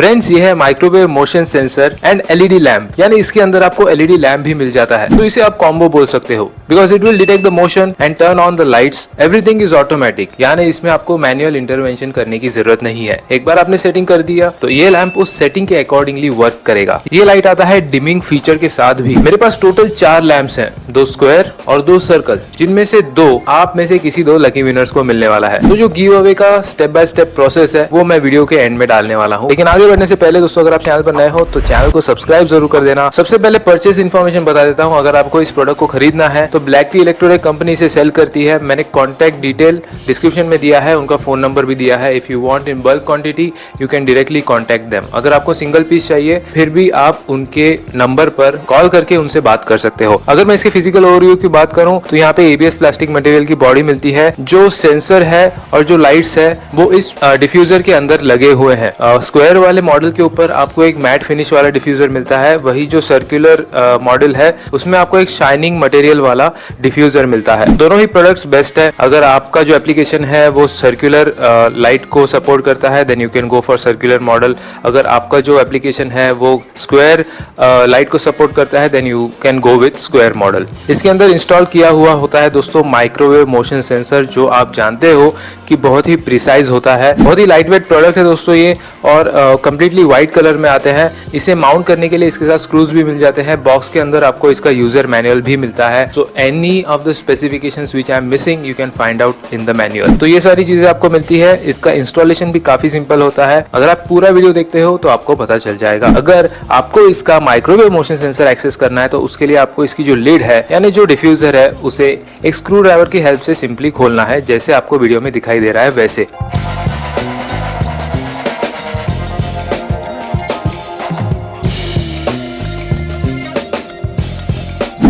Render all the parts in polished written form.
Friends ये है microwave motion sensor and LED lamp, यानी इसके अंदर आपको एलईडी लैम्प भी मिल जाता है। तो इसे आप कॉम्बो बोल सकते हो because it will detect the motion and turn on the lights, everything is automatic, यानी इसमें आपको मैनुअल इंटरवेंशन करने की जरूरत नहीं है। एक बार आपने सेटिंग कर दिया तो ये लैम्प उस सेटिंग के अकॉर्डिंगली वर्क करेगा। ये लाइट आता है डिमिंग फीचर के साथ भी। मेरे पास टोटल 4 लैंप्स हैं, 2 स्क्वायर और 2 सर्कल, जिनमें से 2 आप में से किसी 2 लकी विनर्स को मिलने वाला है। तो जो गिव अवे का स्टेप बाय स्टेप प्रोसेस है वो मैं वीडियो के एंड में डालने वाला हूँ। लेकिन आगे बढ़ने से पहले दोस्तों, अगर आप चैनल पर नए हो तो चैनल को सब्सक्राइब जरूर कर देना। सबसे पहले परचेज इन्फॉर्मेशन बता देता हूँ। अगर आपको इस प्रोडक्ट को खरीदना है तो ब्लैक टी इलेक्ट्रॉनिक कंपनी से सेल करती है। मैंने कॉन्टैक्ट डिटेल डिस्क्रिप्शन में दिया है, उनका फोन नंबर भी दिया है। If you want in bulk quantity you can directly contact them. अगर आपको सिंगल पीस चाहिए फिर भी आप उनके नंबर पर कॉल करके उनसे बात कर सकते हो। अगर मैं इसके फिजिकल ओवरव्यू की बात करूं तो यहाँ पे एबीएस प्लास्टिक मटेरियल की बॉडी मिलती है। जो सेंसर है और जो लाइट्स है वो इस डिफ्यूजर के अंदर लगे हुए हैं। स्क्वायर वाले मॉडल के ऊपर आपको एक मैट फिनिश वाला डिफ्यूजर मिलता है, वही जो सर्कुलर मॉडल है उसमें आपको एक शाइनिंग मटेरियल वाला डिफ्यूजर मिलता है। दोनों ही प्रोडक्ट्स बेस्ट है। अगर आपका जो एप्लीकेशन है वो सर्कुलर लाइट को सपोर्ट करता है then you can go for circular model. अगर आपका जो एप्लीकेशन है वो स्क्वायर लाइट को सपोर्ट करता है then you can go with square model. इसके अंदर इंस्टॉल किया हुआ होता है दोस्तों माइक्रोवेव मोशन सेंसर, जो आप जानते हो कि बहुत ही प्रिसाइज होता है। बहुत ही लाइट वेट प्रोडक्ट है दोस्तों ये, और कंप्लीटली व्हाइट कलर में आते हैं। इसे माउंट करने के लिए इसके साथ स्क्रूज भी मिल जाते हैं। बॉक्स के अंदर आपको इसका यूजर मैनुअल भी मिलता है। So any of the specifications which I am missing you can find out in the manual. तो ये सारी चीजें आपको मिलती है। इसका इंस्टॉलेशन भी काफी सिंपल होता है। अगर आप पूरा वीडियो देखते हो तो आपको पता चल जाएगा। अगर आपको इसका माइक्रोवेव मोशन सेंसर एक्सेस करना है तो उसके लिए आपको इसकी जो लिड है यानी जो डिफ्यूजर है उसे एक स्क्रू ड्राइवर की हेल्प से सिंपली खोलना है, जैसे आपको वीडियो में दिखाई दे रहा है वैसे।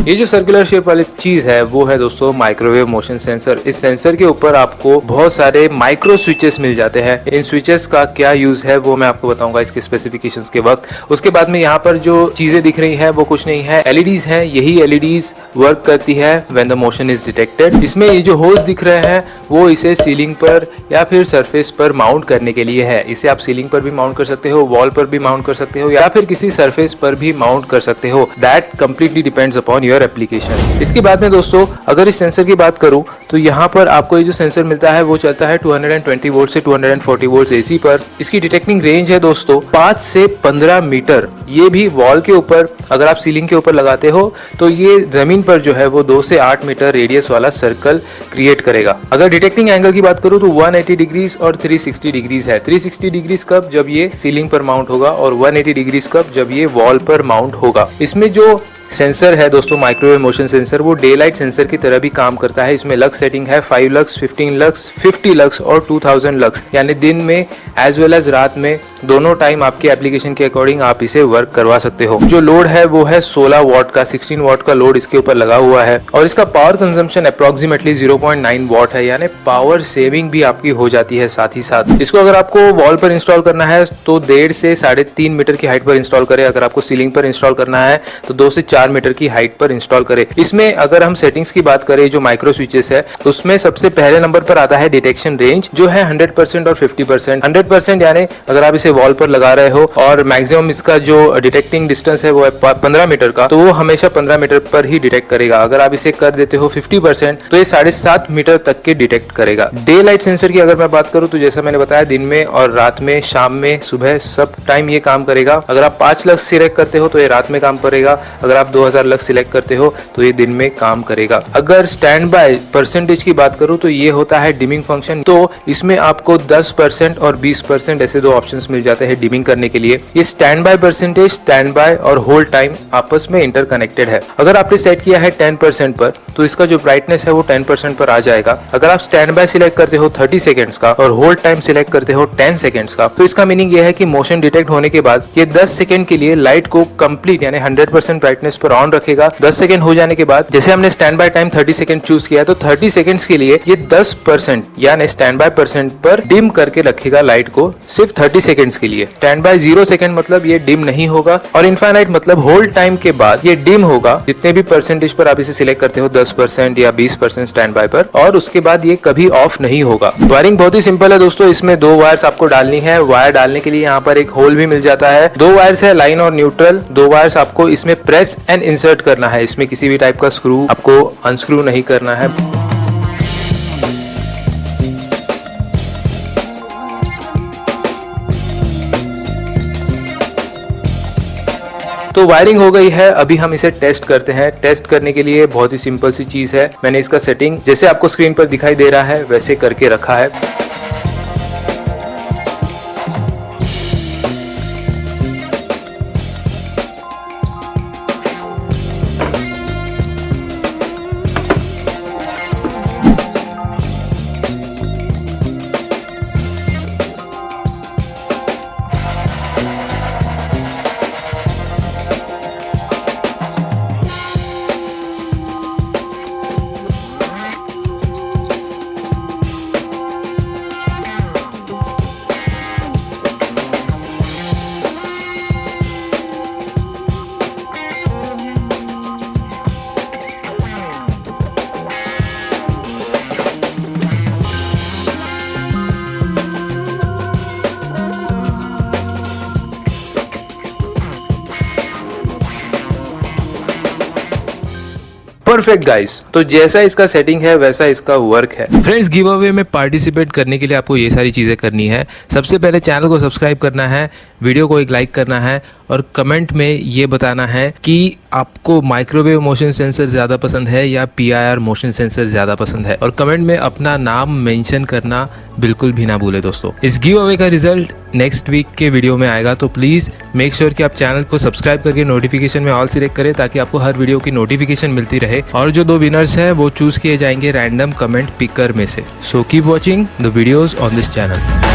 ये जो सर्कुलर शेप वाली चीज है वो है दोस्तों माइक्रोवेव मोशन सेंसर। इस सेंसर के ऊपर आपको बहुत सारे माइक्रो स्विचेस मिल जाते हैं। इन स्विचेस का क्या यूज है वो मैं आपको बताऊंगा इसके स्पेसिफिकेशंस के वक्त। उसके बाद में यहाँ पर जो चीजें दिख रही हैं वो कुछ नहीं है, एलईडीज हैं। यही एलईडीज वर्क करती है when the motion is detected. इसमें ये जो होल्स दिख रहे हैं वो इसे सीलिंग पर या फिर सरफेस पर माउंट करने के लिए है। इसे आप सीलिंग पर भी माउंट कर सकते हो, वॉल पर भी माउंट कर सकते हो, या फिर किसी सरफेस पर भी माउंट कर सकते हो। That completely depends upon application. इसके बाद में दोस्तों अगर इस सेंसर की बात करूं तो यहाँ पर आपको ये जो सेंसर मिलता है वो चलता है 220 वोल्ट से 240 वोल्ट एसी पर। इसकी डिटेक्टिंग रेंज है दोस्तों 5 से 15 मीटर। ये भी वॉल के ऊपर, अगर आप सीलिंग के ऊपर लगाते हो तो ये जमीन पर जो है वो 2 से 8 मीटर रेडियस वाला सर्कल क्रिएट करेगा। अगर डिटेक्टिंग एंगल की बात करूं तो 180 डिग्रीज और 360 डिग्रीज है। 360 डिग्रीज कब, जब ये सीलिंग पर माउंट होगा, और 180 डिग्रीज कब, जब ये वॉल पर माउंट होगा। इसमें जो सेंसर है दोस्तों माइक्रोवेव मोशन सेंसर वो डे लाइट सेंसर की तरह भी काम करता है। इसमें लक्स सेटिंग है 5 लक्स, 15 लक्स, 50 लक्स और 2000 लक्स, यानी दिन में एज वेल एज रात में दोनों टाइम आपके एप्लीकेशन के अकॉर्डिंग आप इसे वर्क करवा सकते हो। जो लोड है वो है 16 वॉट का, 16 वॉट का लोड इसके ऊपर लगा हुआ है, और इसका पावर कंजम्पशन अप्रोक्सीमेटली 0.9 वॉट है, यानी पावर सेविंग भी आपकी हो जाती है साथ ही साथ। इसको अगर आपको वॉल पर इंस्टॉल करना है तो 1.5 से 3.5 मीटर की हाइट पर इंस्टॉल करें। अगर आपको सीलिंग पर इंस्टॉल करना है तो 2 से 4 मीटर की हाइट पर इंस्टॉल करें। इसमें अगर हम सेटिंग्स की बात करें जो माइक्रो स्विचेस है तो उसमें सबसे पहले नंबर पर आता है डिटेक्शन रेंज, जो है 100% और 50%। 100% यानी अगर आप इसे वॉल पर लगा रहे हो और मैक्सिमम इसका जो डिटेक्टिंग डिस्टेंस है वो है 15 मीटर का, तो वो हमेशा 15 मीटर पर ही डिटेक्ट करेगा। अगर आप इसे कर देते हो 50% तो ये 7.5 मीटर तक के डिटेक्ट करेगा। डे लाइट सेंसर की अगर मैं बात करूं तो जैसा मैंने बताया दिन में और रात में, शाम में, सुबह, सब टाइम ये काम करेगा। अगर आप 5 लक्स सिलेक्ट करते हो तो ये रात में काम करेगा। अगर आप 2000 लक्स सिलेक्ट करते हो तो ये दिन में काम करेगा। अगर स्टैंड बाय परसेंटेज की बात करूं तो ये होता है डिमिंग फंक्शन। तो इसमें आपको 10% और 20% ऐसे 2 ऑप्शंस मिल जाते हैं डिमिंग करने के लिए। ये stand by percentage, stand by और होल्ड टाइम आपस में इंटरकनेक्टेड है। अगर आपने सेट किया है 10% पर तो इसका जो ब्राइटनेस है वो 10% पर आ जाएगा। अगर आप स्टैंड बाय सिलेक्ट करते हो 30 सेकंड्स का और होल्ड टाइम सिलेक्ट करते हो 10 सेकंड्स का, तो इसका मीनिंग ये है कि मोशन डिटेक्ट होने के बाद ये 10 सेकंड के लिए लाइट को कंप्लीट यानी 100% ब्राइटनेस पर ऑन रखेगा। 10 सेकंड हो जाने के बाद, जैसे हमने stand by time 30 second choose किया तो 30 सेकंड्स के लिए ये 10% यानी स्टैंड बाय परसेंट पर डिम करके रखेगा लाइट को सिर्फ 30 सेकंड सेकंड्स के लिए। स्टैंड बाय 0 सेकंड मतलब ये डिम नहीं होगा, और इनफाइनाइट मतलब होल्ड टाइम के बाद ये डिम होगा जितने भी परसेंटेज पर आप इसे सिलेक्ट करते हो, 10% या 20% स्टैंड बाय पर, और उसके बाद ये कभी ऑफ नहीं होगा। वायरिंग बहुत ही सिंपल है दोस्तों। इसमें 2 वायर्स आपको डालनी है। वायर डालने के लिए यहाँ पर एक होल भी मिल जाता है। 2 वायर्स है, लाइन और न्यूट्रल। 2 वायर्स आपको इसमें प्रेस एंड इंसर्ट करना है। इसमें किसी भी टाइप का स्क्रू आपको अनस्क्रू नहीं करना है। तो वायरिंग हो गई है, अभी हम इसे टेस्ट करते हैं। टेस्ट करने के लिए बहुत ही सिंपल सी चीज है, मैंने इसका सेटिंग जैसे आपको स्क्रीन पर दिखाई दे रहा है वैसे करके रखा है। परफेक्ट गाइस, तो जैसा इसका सेटिंग है वैसा इसका वर्क है। फ्रेंड्स, गिव अवे में पार्टिसिपेट करने के लिए आपको ये सारी चीज़ें करनी है। सबसे पहले चैनल को सब्सक्राइब करना है, वीडियो को एक लाइक करना है, और कमेंट में ये बताना है कि आपको माइक्रोवेव मोशन सेंसर ज़्यादा पसंद है या PIR मोशन सेंसर ज़्यादा पसंद है, और कमेंट में अपना नाम मेंशन करना बिल्कुल भी ना भूले दोस्तों। इस गिव अवे का रिजल्ट नेक्स्ट वीक के वीडियो में आएगा, तो प्लीज़ मेक श्योर कि आप चैनल को सब्सक्राइब करके नोटिफिकेशन में ऑल सिलेक्ट करें ताकि आपको हर वीडियो की नोटिफिकेशन मिलती रहे। और जो 2 विनर्स हैं वो चूज किए जाएंगे रैंडम कमेंट पिकर में से। So keep watching the videos on this channel.